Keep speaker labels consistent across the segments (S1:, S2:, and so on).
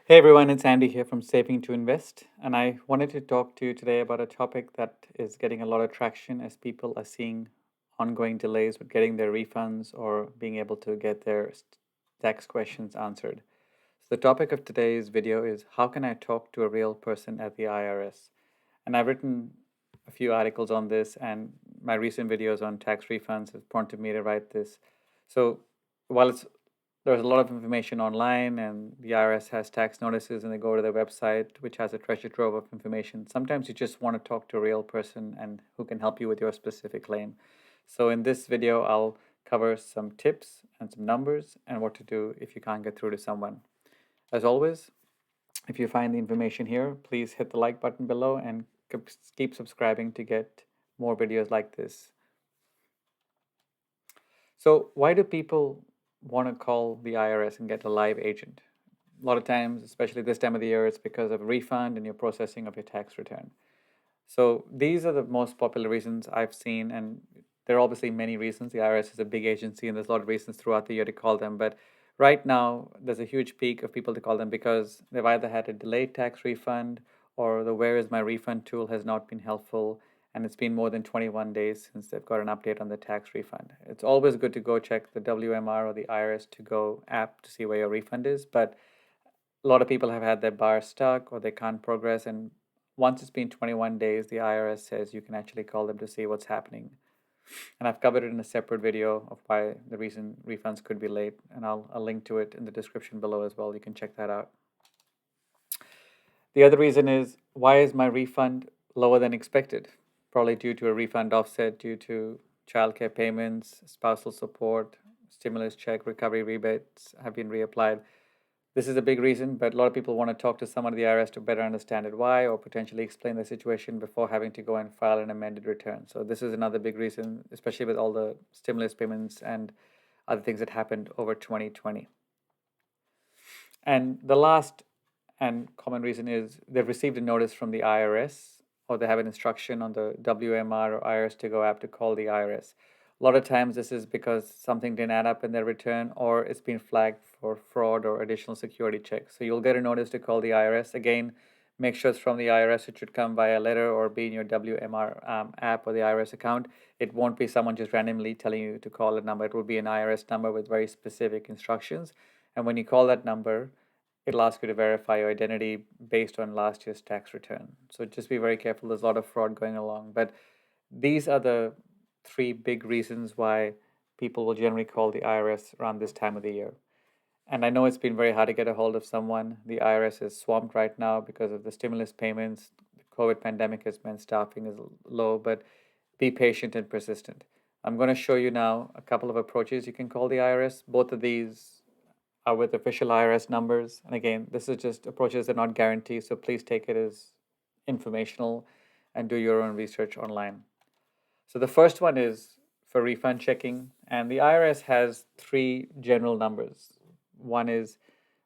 S1: Hey everyone, it's Andy here from Saving to Invest, and I wanted to talk to you today about a topic that is getting a lot of traction as people are seeing ongoing delays with getting their refunds or being able to get their tax questions answered. So, the topic of today's video is how can I talk to a real person at the IRS? And I've written a few articles on this, and my recent videos on tax refunds have prompted me to write this. So, while there's a lot of information online, and the IRS has tax notices, and they go to their website, which has a treasure trove of information. Sometimes you just want to talk to a real person and who can help you with your specific claim. So in this video, I'll cover some tips and some numbers and what to do if you can't get through to someone. As always, if you find the information here, please hit the like button below and keep subscribing to get more videos like this. So, why do people want to call the IRS and get a live agent? A lot of times, especially this time of the year, it's because of a refund and your processing of your tax return. So, these are the most popular reasons I've seen, and there are obviously many reasons. The IRS is a big agency, and there's a lot of reasons throughout the year to call them. But right now, there's a huge peak of people to call them because they've either had a delayed tax refund or the Where is My Refund tool has not been helpful, and it's been more than 21 days since they've got an update on the tax refund. It's always good to go check the WMR or the IRS to go app to see where your refund is, but a lot of people have had their bar stuck or they can't progress. And once it's been 21 days, the IRS says you can actually call them to see what's happening. And I've covered it in a separate video of why the reason refunds could be late, and I'll link to it in the description below as well. You can check that out. The other reason is, why is my refund lower than expected? Probably due to a refund offset due to childcare payments, spousal support, stimulus check, recovery rebates have been reapplied. This is a big reason, but a lot of people want to talk to someone at the IRS to better understand it why, or potentially explain the situation before having to go and file an amended return. So this is another big reason, especially with all the stimulus payments and other things that happened over 2020. And the last and common reason is they've received a notice from the IRS, or they have an instruction on the WMR or IRS to go app to call the IRS. A lot of times this is because something didn't add up in their return, or it's been flagged for fraud or additional security checks. So you'll get a notice to call the IRS. Again, make sure it's from the IRS. It should come via letter or be in your WMR app or the IRS account. It won't be someone just randomly telling you to call a number. It will be an IRS number with very specific instructions. And when you call that number, it'll ask you to verify your identity based on last year's tax return. So just be very careful. There's a lot of fraud going along. But these are the three big reasons why people will generally call the IRS around this time of the year. And I know it's been very hard to get a hold of someone. The IRS is swamped right now because of the stimulus payments. The COVID pandemic has meant staffing is low, but be patient and persistent. I'm going to show you now a couple of approaches you can call the IRS. Both of these are with official IRS numbers. And again, this is just approaches that are not guaranteed, so please take it as informational and do your own research online. So the first one is for refund checking, and the IRS has three general numbers. One is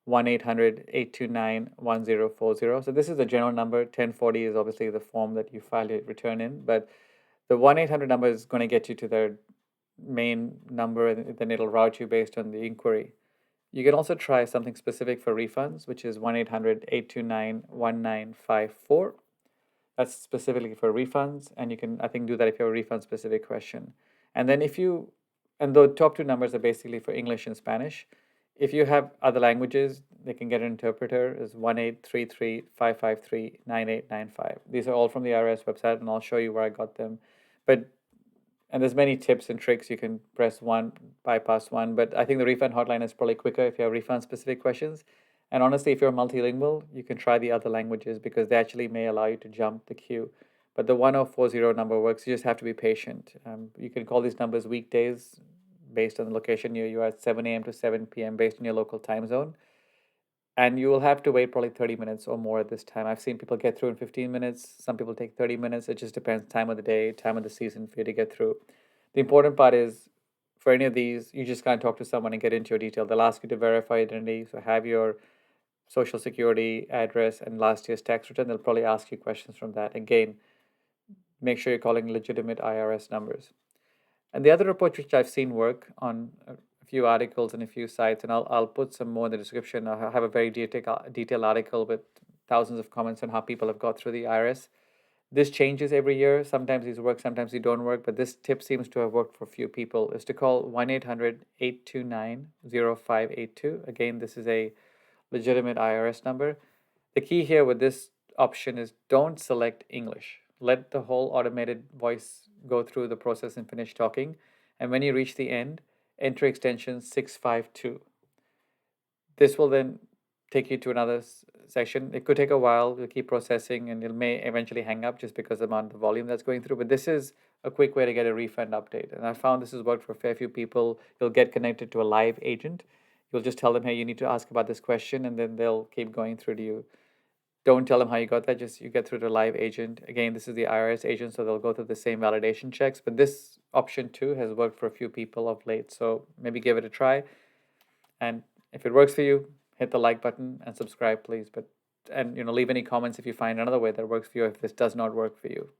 S1: 1-800-829-1040. So this is the general number. 1040 is obviously the form that you file your return in, but the 1-800 number is going to get you to their main number, and then it'll route you based on the inquiry. You can also try something specific for refunds, which is 1-800-829-1954. That's specifically for refunds, and you can, I think, do that if you have a refund specific question. And then and the top two numbers are basically for English and Spanish. If you have other languages, they can get an interpreter. Is 1-833-553-9895. These are all from the IRS website, and I'll show you where I got them. But and there's many tips and tricks. You can press one, bypass one, but I think the refund hotline is probably quicker if you have refund specific questions. And honestly, if you're multilingual, you can try the other languages because they actually may allow you to jump the queue. But the 1040 number works. You just have to be patient. You can call these numbers weekdays based on the location you are at 7 a.m. to 7 p.m. based on your local time zone. And you will have to wait probably 30 minutes or more at this time. I've seen people get through in 15 minutes. Some people take 30 minutes. It just depends time of the day, time of the season for you to get through. The important part is for any of these, you just can't talk to someone and get into your detail. They'll ask you to verify identity. So have your social security address and last year's tax return. They'll probably ask you questions from that. Again, make sure you're calling legitimate IRS numbers. And the other approach which I've seen work on a few articles and a few sites, and I'll put some more in the description. I have a very detailed article with thousands of comments on how people have got through the IRS. This changes every year. Sometimes these work, sometimes they don't work, but this tip seems to have worked for a few people, is to call 1-800-829-0582. Again, this is a legitimate IRS number. The key here with this option is don't select English. Let the whole automated voice go through the process and finish talking. And when you reach the end, enter extension 652. This will then take you to another section. It could take a while. We'll keep processing and it may eventually hang up just because of the amount of volume that's going through. But this is a quick way to get a refund update. And I found this has worked for a fair few people. You'll get connected to a live agent. You'll just tell them, hey, you need to ask about this question, and then they'll keep going through to you. Don't tell them how you got that, just you get through to a live agent. Again, this is the IRS agent, so they'll go through the same validation checks. But this option too has worked for a few people of late. So maybe give it a try. And if it works for you, hit the like button and subscribe, please. And leave any comments if you find another way that works for you, if this does not work for you.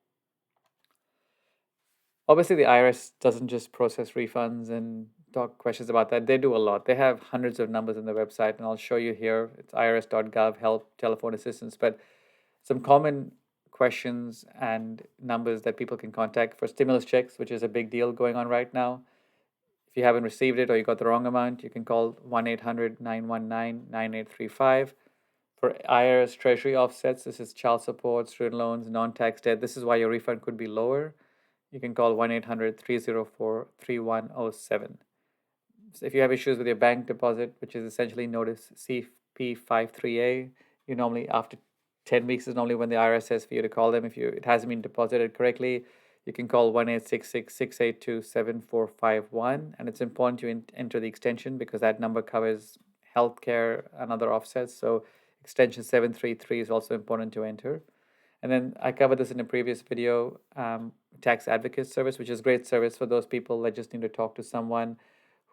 S1: Obviously, the IRS doesn't just process refunds and talk questions about that. They do a lot. They have hundreds of numbers on their website, and I'll show you here. It's irs.gov, help, telephone assistance. But some common questions and numbers that people can contact for stimulus checks, which is a big deal going on right now. If you haven't received it or you got the wrong amount, you can call 1-800-919-9835. For IRS Treasury offsets, this is child support, student loans, non-tax debt. This is why your refund could be lower. You can call 1-800-304-3107. So if you have issues with your bank deposit, which is essentially notice CP53A, you normally, after 10 weeks is normally when the IRS says for you to call them. If it hasn't been deposited correctly, you can call 1-866-682-7451. And it's important to enter the extension because that number covers healthcare and other offsets. So extension 733 is also important to enter. And then I covered this in a previous video, tax advocate service, which is great service for those people that just need to talk to someone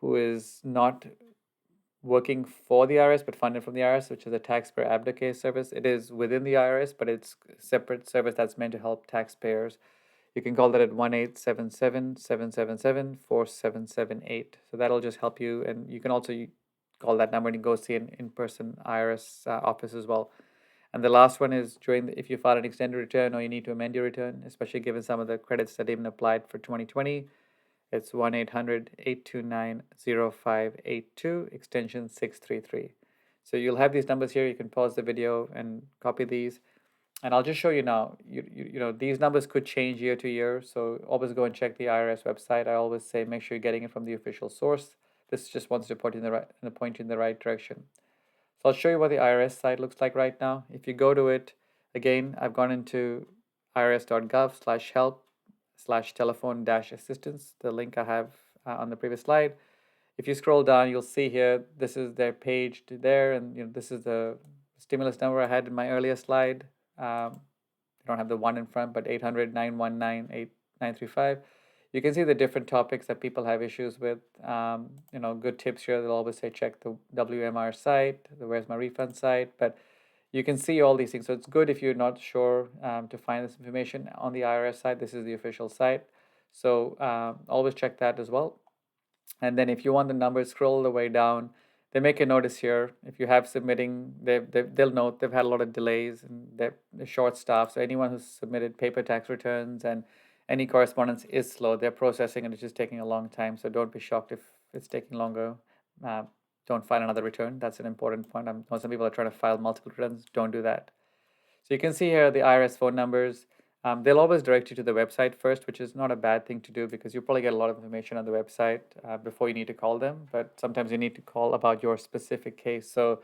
S1: who is not working for the IRS but funded from the IRS, which is a taxpayer advocate service. It is within the IRS, but it's a separate service that's meant to help taxpayers. You can call that at 1-877-777-4778. So that'll just help you. And you can also call that number and go see an in-person IRS office as well. And the last one is if you file an extended return or you need to amend your return, especially given some of the credits that even applied for 2020. It's 1-800-829-0582, extension 633. So you'll have these numbers here. You can pause the video and copy these. And I'll just show you now. These numbers could change year to year. So always go and check the IRS website. I always say make sure you're getting it from the official source. This just wants to point you in the right direction. So I'll show you what the IRS site looks like right now. If you go to it, again, I've gone into irs.gov/help/telephone-assistance, the link I have on the previous slide. If you scroll down, you'll see here, this is their page to there, and this is the stimulus number I had in my earlier slide. I don't have the one in front, but 800-919-8935. You can see the different topics that people have issues with. Good tips here. They'll always say check the WMR site, the Where's My Refund site. But you can see all these things. So it's good if you're not sure to find this information on the IRS site. This is the official site. So always check that as well. And then if you want the numbers, scroll all the way down. They make a notice here. If you have submitting, they'll note they've had a lot of delays and they're short staffed. So anyone who's submitted paper tax returns and any correspondence is slow. They're processing and it's just taking a long time. So don't be shocked if it's taking longer. Don't file another return. That's an important point. I know some people are trying to file multiple returns. Don't do that. So you can see here the IRS phone numbers. They'll always direct you to the website first, which is not a bad thing to do because you probably get a lot of information on the website before you need to call them. But sometimes you need to call about your specific case. So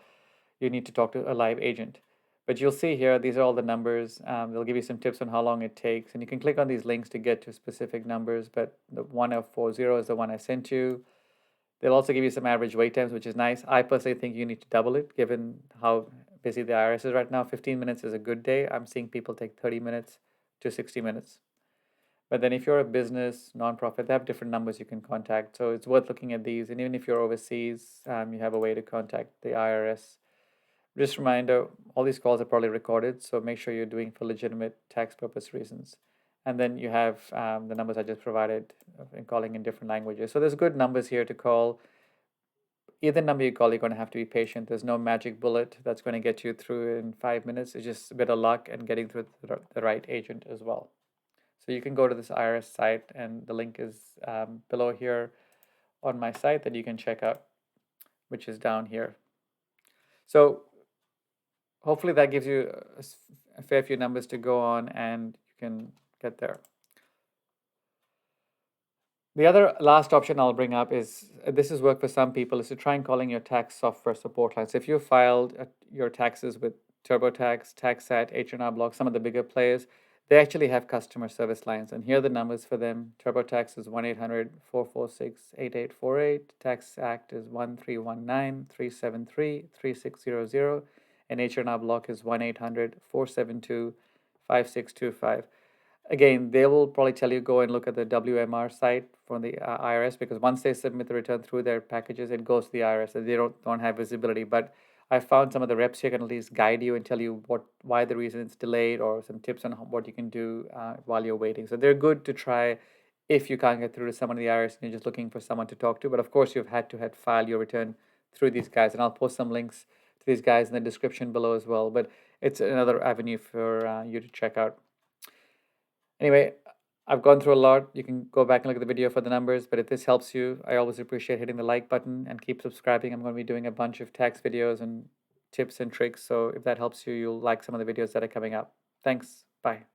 S1: you need to talk to a live agent. But you'll see here, these are all the numbers. They'll give you some tips on how long it takes. And you can click on these links to get to specific numbers. But the 1040 is the one I sent you. They'll also give you some average wait times, which is nice. I personally think you need to double it, given how busy the IRS is right now. 15 minutes is a good day. I'm seeing people take 30 minutes to 60 minutes. But then if you're a business, nonprofit, they have different numbers you can contact. So it's worth looking at these. And even if you're overseas, you have a way to contact the IRS. Just a reminder, all these calls are probably recorded, so make sure you're doing for legitimate tax purpose reasons. And then you have the numbers I just provided in calling in different languages. So there's good numbers here to call. either number you call, you're going to have to be patient. There's no magic bullet that's going to get you through in 5 minutes. It's just a bit of luck and getting through the right agent as well. So you can go to this IRS site, and the link is below here on my site that you can check out, which is down here. So hopefully that gives you a fair few numbers to go on, and you can get there. The other last option I'll bring up is this has worked for some people, is to try and calling your tax software support line. So if you filed your taxes with TurboTax, TaxAct, H&R Block, some of the bigger players, they actually have customer service lines. And here are the numbers for them. TurboTax is 1-800-446-8848. TaxAct is 1-319-373-3600. And H&R Block is 1-800-472-5625. Again, they will probably tell you go and look at the WMR site from the IRS, because once they submit the return through their packages, it goes to the IRS, and they don't have visibility. But I found some of the reps here can at least guide you and tell you why the reason it's delayed, or some tips on what you can do while you're waiting. So they're good to try if you can't get through to someone in the IRS and you're just looking for someone to talk to. But of course, you've had to file your return through these guys, and I'll post some links to these guys in the description below as well. But it's another avenue for you to check out. Anyway, I've gone through a lot. You can go back and look at the video for the numbers, but if this helps you, I always appreciate hitting the like button and keep subscribing. I'm going to be doing a bunch of tax videos and tips and tricks. So if that helps you, you'll like some of the videos that are coming up. Thanks. Bye.